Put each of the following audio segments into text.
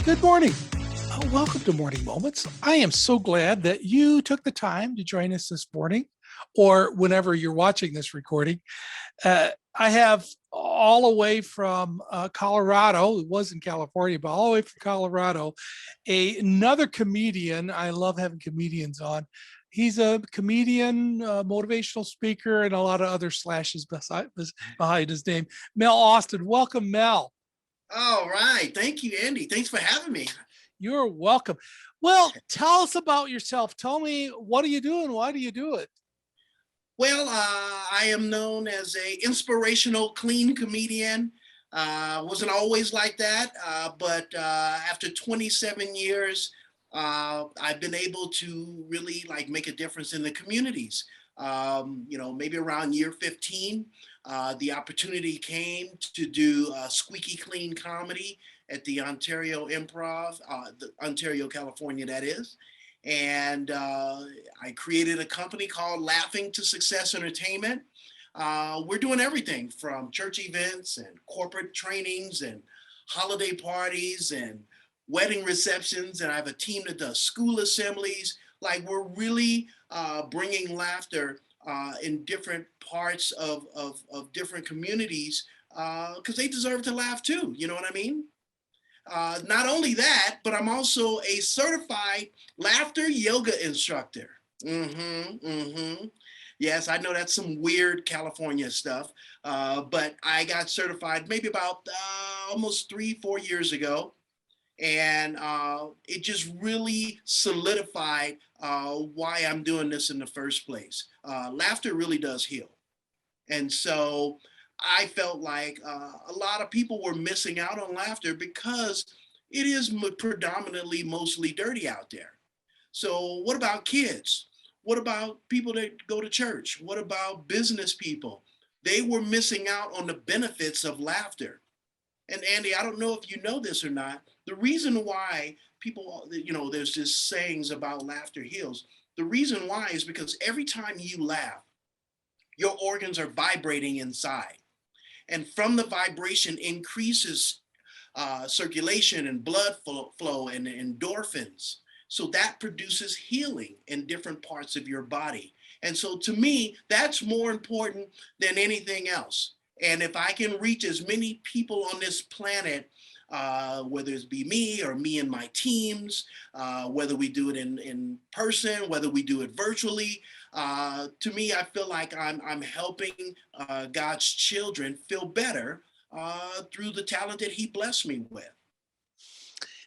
Good morning. Welcome to Morning Moments. I am so glad that you took the time to join us this morning or whenever you're watching this recording. I have all the way from Colorado, it was in California, but all the way from Colorado, another comedian. I love having comedians on. He's a comedian, motivational speaker, and a lot of other slashes behind his name. Mel Austin. Welcome, Mel. All right. Thank you, Andy. Thanks for having me. You're welcome. Well, tell us about yourself. Tell me, what do you do and why do you do it? Well, I am known as a inspirational, clean comedian. Wasn't always like that, but after 27 years, I've been able to really like make a difference in the communities. Maybe around year 15, the opportunity came to do squeaky clean comedy at the Ontario Improv, Ontario, California, that is. And I created a company called Laughing to Success Entertainment. We're doing everything from church events and corporate trainings and holiday parties and wedding receptions. And I have a team that does school assemblies. Like we're really bringing laughter in different parts of different communities because they deserve to laugh too. You know what I mean? Not only that, but I'm also a certified laughter yoga instructor. Yes, I know that's some weird California stuff, but I got certified maybe about almost 3, 4 years ago. And it just really solidified why I'm doing this in the first place. Laughter really does heal. And so I felt like a lot of people were missing out on laughter because it is predominantly mostly dirty out there. So, what about kids? What about people that go to church? What about business people? They were missing out on the benefits of laughter. And Andy, I don't know if you know this or not. The reason why people, there's this sayings about laughter heals. The reason why is because every time you laugh, your organs are vibrating inside. And from the vibration increases circulation and blood flow and endorphins. So that produces healing in different parts of your body. And so to me, that's more important than anything else. And if I can reach as many people on this planet, whether it's be me or me and my teams, whether we do it in person, whether we do it virtually, to me, I feel like I'm helping God's children feel better through the talent that He blessed me with.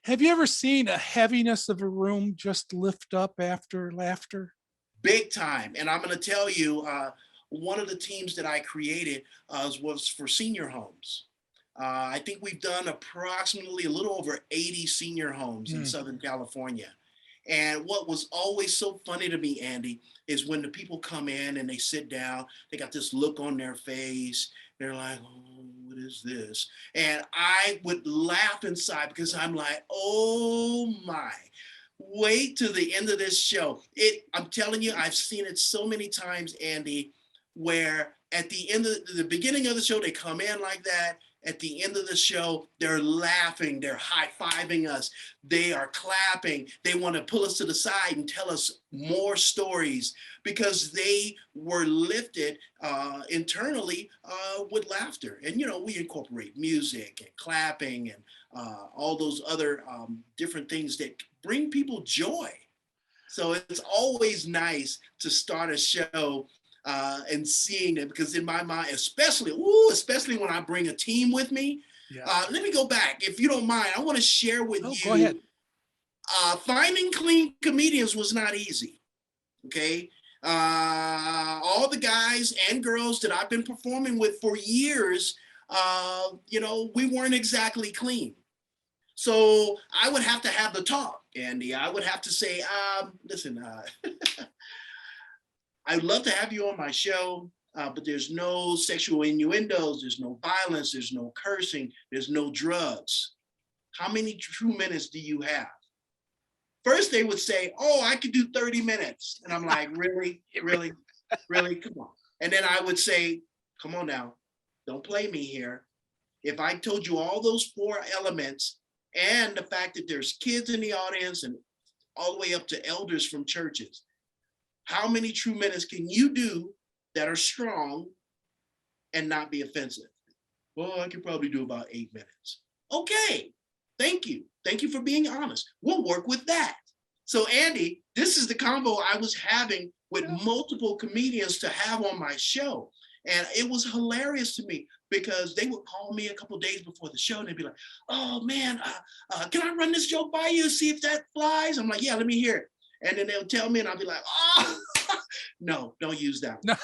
Have you ever seen a heaviness of a room just lift up after laughter? Big time. And I'm going to tell you, one of the teams that I created was for senior homes. I think we've done approximately a little over 80 senior homes in Southern California. And what was always so funny to me, Andy, is when the people come in and they sit down, they got this look on their face. They're like, oh, what is this? And I would laugh inside because I'm like, oh my, wait till the end of this show. I'm telling you, I've seen it so many times, Andy, where at the end of the beginning of the show, they come in like that. At the end of the show, they're laughing, they're high-fiving us, they are clapping, they want to pull us to the side and tell us more stories because they were lifted internally with laughter. And, we incorporate music and clapping and all those other different things that bring people joy. So it's always nice to start a show and seeing it, because in my mind, especially when I bring a team with me. Yeah. Let me go back, if you don't mind. I want to share with you. Go ahead. Finding clean comedians was not easy. Okay. All the guys and girls that I've been performing with for years, we weren't exactly clean. So I would have to have the talk, Andy. I would have to say, listen, I'd love to have you on my show, but there's no sexual innuendos, there's no violence, there's no cursing, there's no drugs. How many true minutes do you have? First, they would say, oh, I could do 30 minutes. And I'm like, really, really, really, come on. And then I would say, come on now, don't play me here. If I told you all those 4 elements and the fact that there's kids in the audience and all the way up to elders from churches. How many true minutes can you do that are strong and not be offensive? Well, I could probably do about 8 minutes. Okay, thank you. Thank you for being honest. We'll work with that. So Andy, this is the combo I was having with multiple comedians to have on my show. And it was hilarious to me because they would call me a couple days before the show and they'd be like, oh man, can I run this joke by you, see if that flies? I'm like, yeah, let me hear it. And then they'll tell me and I'll be like, oh, no, don't use that one.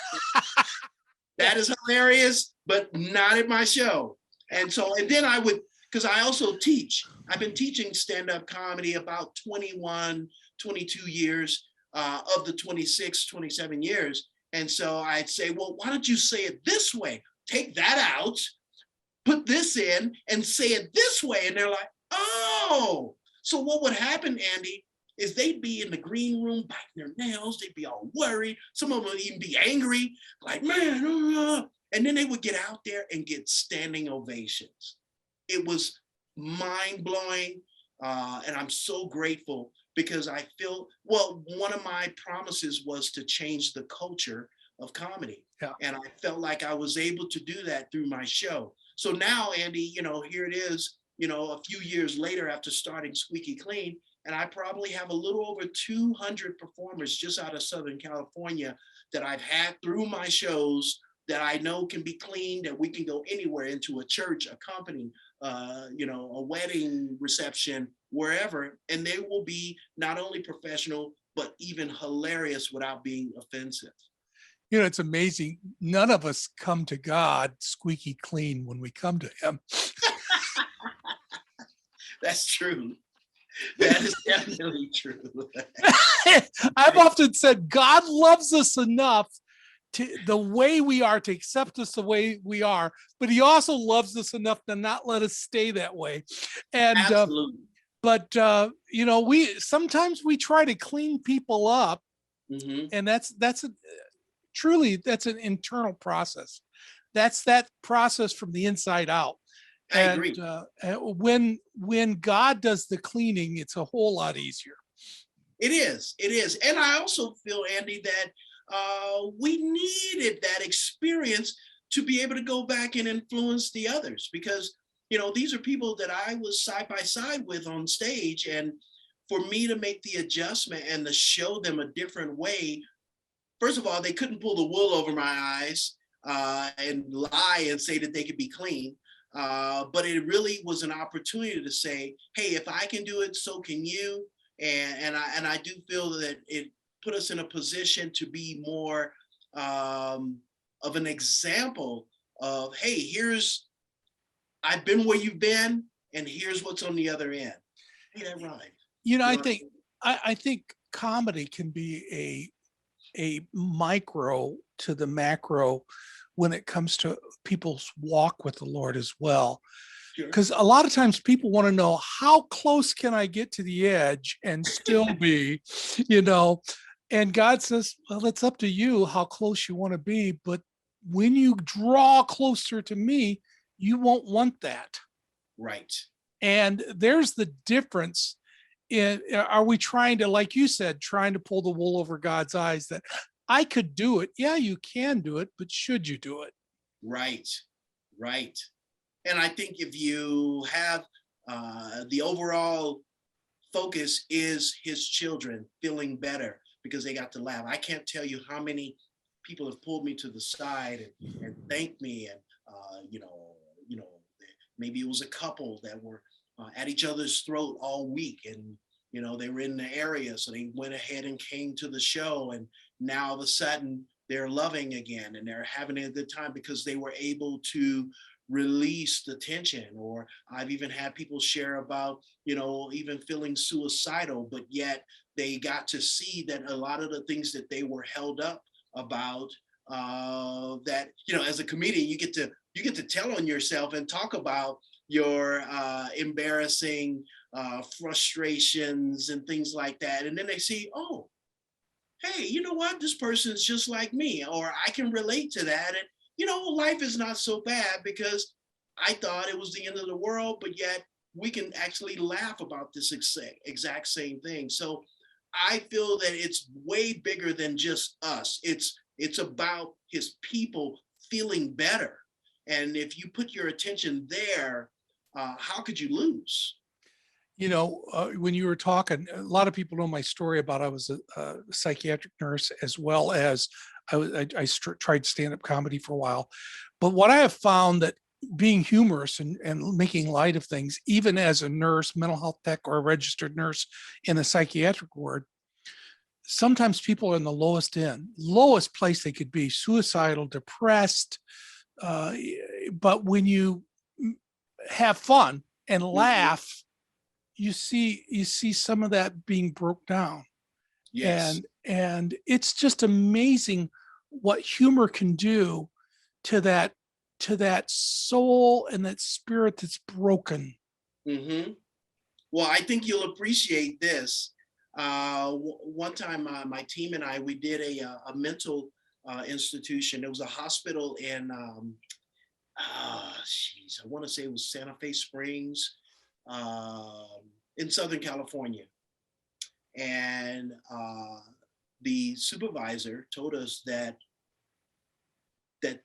That is hilarious, but not at my show. And then I would, because I also teach. I've been teaching stand-up comedy about 21, 22 years of the 26, 27 years. And so I'd say, well, why don't you say it this way? Take that out, put this in and say it this way. And they're like, oh. So what would happen, Andy, is they'd be in the green room biting their nails. They'd be all worried. Some of them would even be angry, like, man. And then they would get out there and get standing ovations. It was mind-blowing. And I'm so grateful because I feel, well, one of my promises was to change the culture of comedy. Yeah. And I felt like I was able to do that through my show. So now, Andy, here it is, a few years later after starting Squeaky Clean, and I probably have a little over 200 performers just out of Southern California that I've had through my shows that I know can be clean, that we can go anywhere, into a church, a company, a wedding reception, wherever, and they will be not only professional, but even hilarious without being offensive. It's amazing. None of us come to God squeaky clean when we come to him. That's true. That is definitely true. I've often said God loves us enough the way we are, to accept us the way we are, but he also loves us enough to not let us stay that way. And absolutely. But we sometimes we try to clean people up, and that's an internal process. That's that process from the inside out. I agree. When God does the cleaning, it's a whole lot easier. It is. And I also feel, Andy, that we needed that experience to be able to go back and influence the others, because these are people that I was side by side with on stage, and for me to make the adjustment and to show them a different way, first of all, they couldn't pull the wool over my eyes and lie and say that they could be clean. But it really was an opportunity to say, hey, if I can do it, so can you. And I do feel that it put us in a position to be more of an example of, hey, I've been where you've been, and here's what's on the other end. Hey, that rhymed. I think comedy can be a micro to the macro when it comes to people's walk with the Lord as well. Because a lot of times people want to know, how close can I get to the edge and still be, and God says, well, it's up to you how close you want to be. But when you draw closer to me, you won't want that. Right. And there's the difference are we trying to, like you said, trying to pull the wool over God's eyes that I could do it? Yeah, you can do it, but should you do it? Right. And I think if you have the overall focus is his children feeling better because they got to laugh. I can't tell you how many people have pulled me to the side and thanked me, and maybe it was a couple that were at each other's throat all week, and they were in the area, so they went ahead and came to the show, and now all of a sudden they're loving again and they're having a good time because they were able to release the tension. Or I've even had people share about even feeling suicidal, but yet they got to see that a lot of the things that they were held up about, that as a comedian you get to tell on yourself and talk about your embarrassing frustrations and things like that. And then they see, oh, hey, you know what? This person's just like me, or I can relate to that. And, life is not so bad because I thought it was the end of the world, but yet we can actually laugh about this exact same thing. So I feel that it's way bigger than just us. It's about his people feeling better. And if you put your attention there, how could you lose? When you were talking, a lot of people know my story about I was a psychiatric nurse as well as tried stand-up comedy for a while. But what I have found that being humorous and making light of things, even as a nurse, mental health tech, or a registered nurse in a psychiatric ward, sometimes people are in the lowest place they could be, suicidal, depressed. But when you have fun and laugh, you see some of that being broke down. Yes. And it's just amazing what humor can do to that soul and that spirit that's broken. Mm-hmm. Well, I think you'll appreciate this. One time, my team and I, we did a mental institution. It was a hospital in, I want to say it was Santa Fe Springs, in Southern California. And the supervisor told us that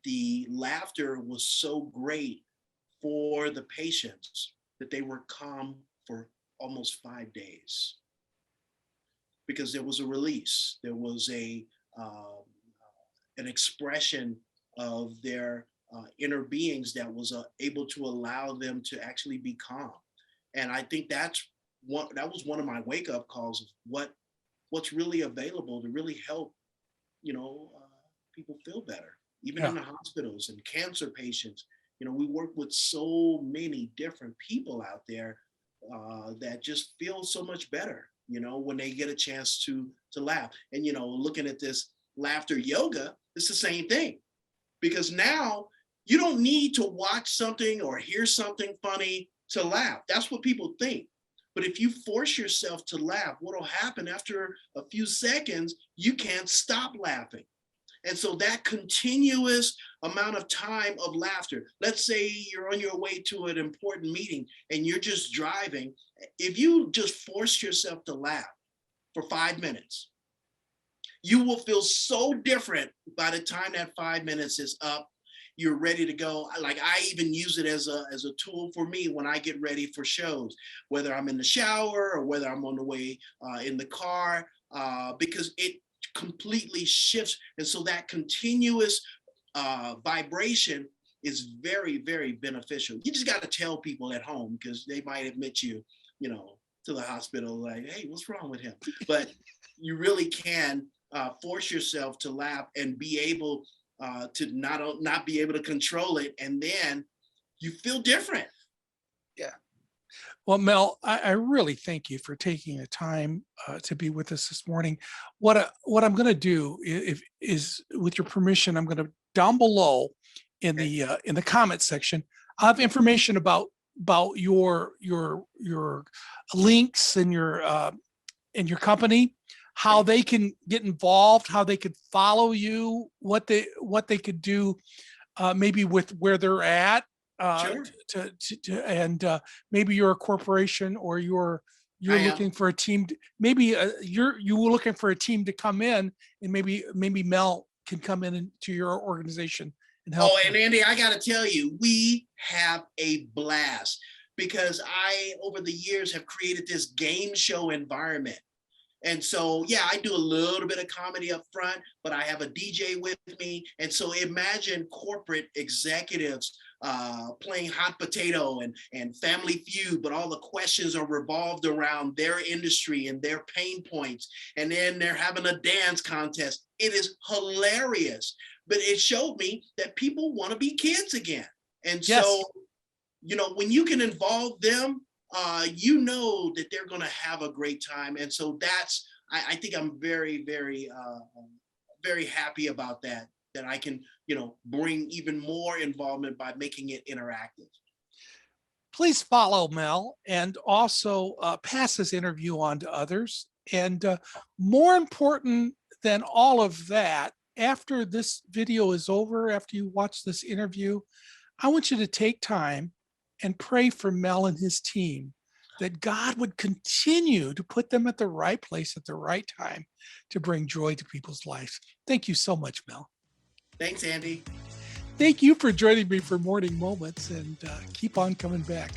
the laughter was so great for the patients that they were calm for almost 5 days, because there was a release, there was an expression of their inner beings that was able to allow them to actually be calm. And I think that was one of my wake up calls of what's really available to really help, people feel better, even Yeah. in the hospitals and cancer patients. We work with so many different people out there that just feel so much better, when they get a chance to laugh. And, looking at this laughter yoga, it's the same thing, because now you don't need to watch something or hear something funny to laugh. That's what people think. But if you force yourself to laugh, what'll happen after a few seconds, you can't stop laughing. And so that continuous amount of time of laughter, let's say you're on your way to an important meeting and you're just driving. If you just force yourself to laugh for 5 minutes, you will feel so different by the time that 5 minutes is up. You're ready to go. Like, I even use it as a tool for me when I get ready for shows, whether I'm in the shower or whether I'm on the way in the car, because it completely shifts. And so that continuous vibration is very, very beneficial. You just got to tell people at home, because they might admit you to the hospital like, hey, what's wrong with him? But you really can force yourself to laugh and be able to not be able to control it, and then you feel different. Yeah. Well, Mel, I really thank you for taking the time to be with us this morning. What I'm going to do, is, with your permission, I'm going to, down below in the comment section, I have information about your links and your company, how they can get involved, how they could follow you, what they could do, maybe with where they're at, Sure. and maybe you're a corporation, or you're looking for a team. Maybe you were looking for a team to come in, and maybe Mel can come into your organization and help. Oh, and Andy, I got to tell you, we have a blast, because I, over the years, have created this game show environment. And so, yeah, I do a little bit of comedy up front, but I have a DJ with me. And so imagine corporate executives playing hot potato and Family Feud, but all the questions are revolved around their industry and their pain points. And then they're having a dance contest. It is hilarious, but it showed me that people want to be kids again. And so, when you can involve them, that they're going to have a great time. And so I think I'm very, very, very happy about that I can, bring even more involvement by making it interactive. Please follow Mel, and also pass this interview on to others. And more important than all of that, after this video is over, after you watch this interview, I want you to take time and pray for Mel and his team that God would continue to put them at the right place at the right time to bring joy to people's lives. Thank you so much, Mel. Thanks, Andy. Thank you for joining me for Morning Moments, and keep on coming back.